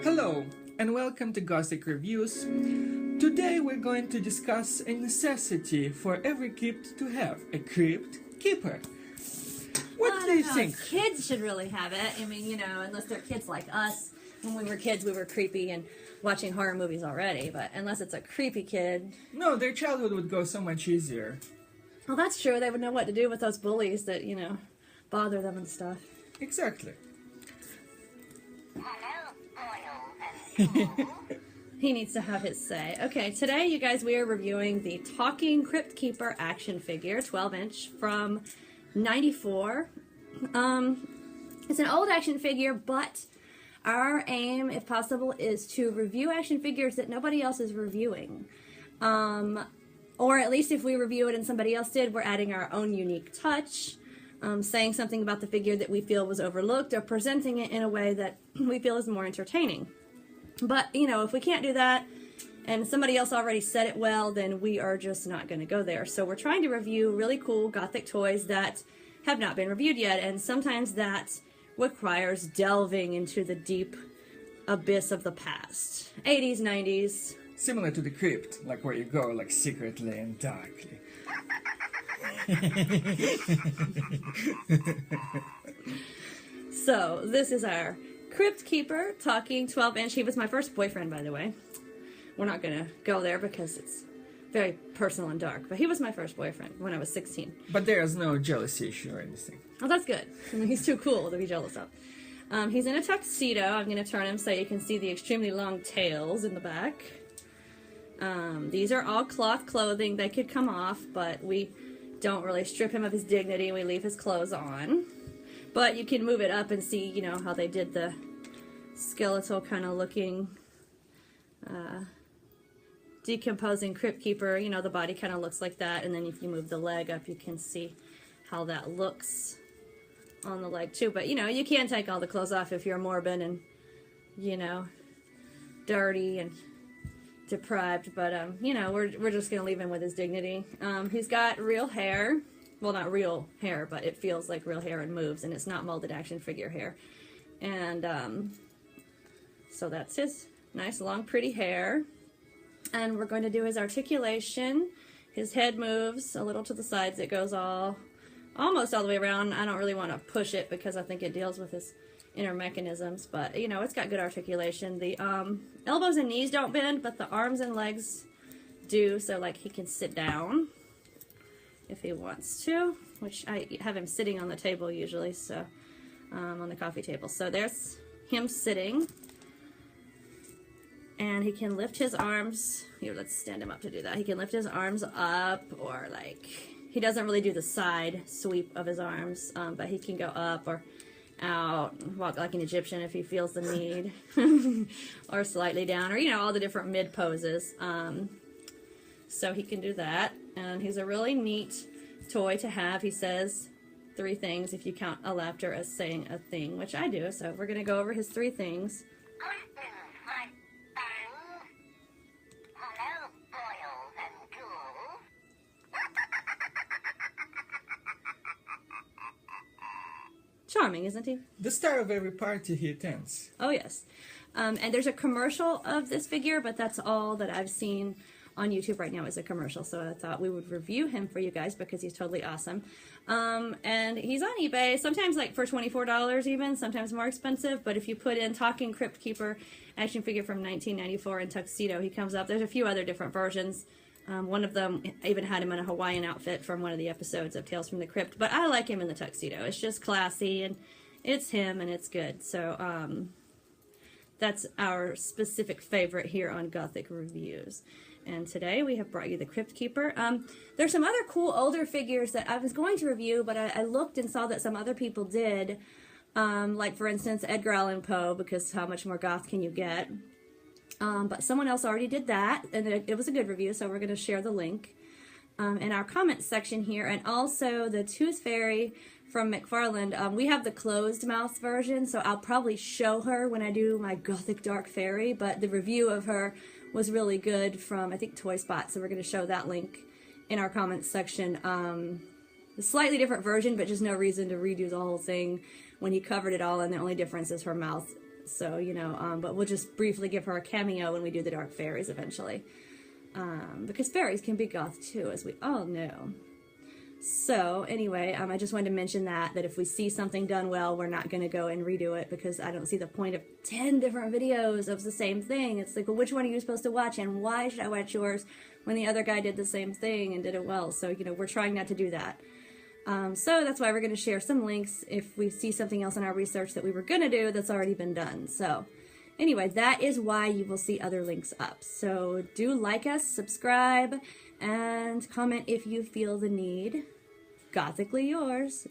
Hello, and welcome to Gothic Reviews. Today we're going to discuss a necessity for every crypt to have, a Crypt Keeper. What do you think? Kids should really have it. I mean, you know, unless they're kids like us. When we were kids, we were creepy and watching horror movies already, but unless it's a creepy kid... No, their childhood would go so much easier. Well, that's true. They would know what to do with those bullies that, you know, bother them and stuff. Exactly. Hello Boils and Ghouls. He needs to have his say. Okay, today, you guys, we are reviewing the Talking Crypt Keeper action figure, 12-inch, from 94. It's an old action figure, but our aim, if possible, is to review action figures that nobody else is reviewing. Or at least if we review it and somebody else did, we're adding our own unique touch, saying something about the figure that we feel was overlooked, or presenting it in a way that we feel is more entertaining. But, you know, if we can't do that, and somebody else already said it well, then we are just not going to go there. So we're trying to review really cool Gothic toys that have not been reviewed yet, and sometimes that requires delving into the deep abyss of the past. 80s, 90s. Similar to the crypt, like where you go like secretly and darkly. So, this is our Crypt Keeper Talking 12-inch. He was my first boyfriend, by the way. We're not going to go there because it's very personal and dark, but he was my first boyfriend when I was 16. But there's no jealousy issue or anything. Oh, that's good. He's too cool to be jealous of. He's in a tuxedo. I'm going to turn him so you can see the extremely long tails in the back. These are all cloth clothing. They could come off, but we don't really strip him of his dignity. We leave his clothes on. But you can move it up and see, you know, how they did the skeletal kind of looking decomposing Crypt Keeper. You know, the body kind of looks like that. And then if you move the leg up, you can see how that looks on the leg too. But, you know, you can't take all the clothes off if you're morbid and, you know, dirty and deprived. But, you know, we're just going to leave him with his dignity. He's got real hair. Well, not real hair, but it feels like real hair and moves, and it's not molded action figure hair. And so that's his nice, long, pretty hair. And we're going to do his articulation. His head moves a little to the sides. It goes almost all the way around. I don't really want to push it because I think it deals with his inner mechanisms. But, you know, it's got good articulation. The elbows and knees don't bend, but the arms and legs do. So, like, he can sit down if he wants to, which I have him sitting on the table usually, so on the coffee table. So there's him sitting, and he can lift his arms. Here, let's stand him up to do that. He can lift his arms up, or like, he doesn't really do the side sweep of his arms, but he can go up or out, walk like an Egyptian if he feels the need, or slightly down, or, you know, all the different mid poses. So he can do that, and he's a really neat toy to have. He says 3 things if you count a laughter as saying a thing, which I do. So we're going to go over his 3 things. Hello Boils and Ghouls. Charming, isn't he? The star of every party he attends. Oh, yes. And there's a commercial of this figure, but that's all that I've seen on YouTube right now is a commercial, so I thought we would review him for you guys because he's totally awesome. And he's on eBay, sometimes like for $24 even, sometimes more expensive, but if you put in Talking Crypt Keeper action figure from 1994 in tuxedo, he comes up. There's a few other different versions. One of them even had him in a Hawaiian outfit from one of the episodes of Tales from the Crypt, but I like him in the tuxedo. It's just classy, and it's him, and it's good. So that's our specific favorite here on Gothic Reviews. And today we have brought you the Crypt Keeper. There's some other cool older figures that I was going to review, but I looked and saw that some other people did. Like, for instance, Edgar Allan Poe, because how much more goth can you get? But someone else already did that, and it was a good review, so we're going to share the link in our comments section here. And also the Tooth Fairy from McFarland. We have the closed mouth version, so I'll probably show her when I do my Gothic Dark Fairy, but the review of her was really good from, I think, Toy Spot, so we're going to show that link in our comments section. A slightly different version, but just no reason to redo the whole thing when he covered it all, and the only difference is her mouth So, you know, but we'll just briefly give her a cameo when we do the Dark Fairies eventually. Because fairies can be goth too, as we all know. So anyway, I just wanted to mention that if we see something done well, we're not going to go and redo it, because I don't see the point of 10 different videos of the same thing. It's like, well, which one are you supposed to watch, and why should I watch yours when the other guy did the same thing and did it well? So, you know, we're trying not to do that. So that's why we're going to share some links if we see something else in our research that we were going to do that's already been done. So anyway, that is why you will see other links up. So do like us, subscribe, and comment if you feel the need. Gothically yours,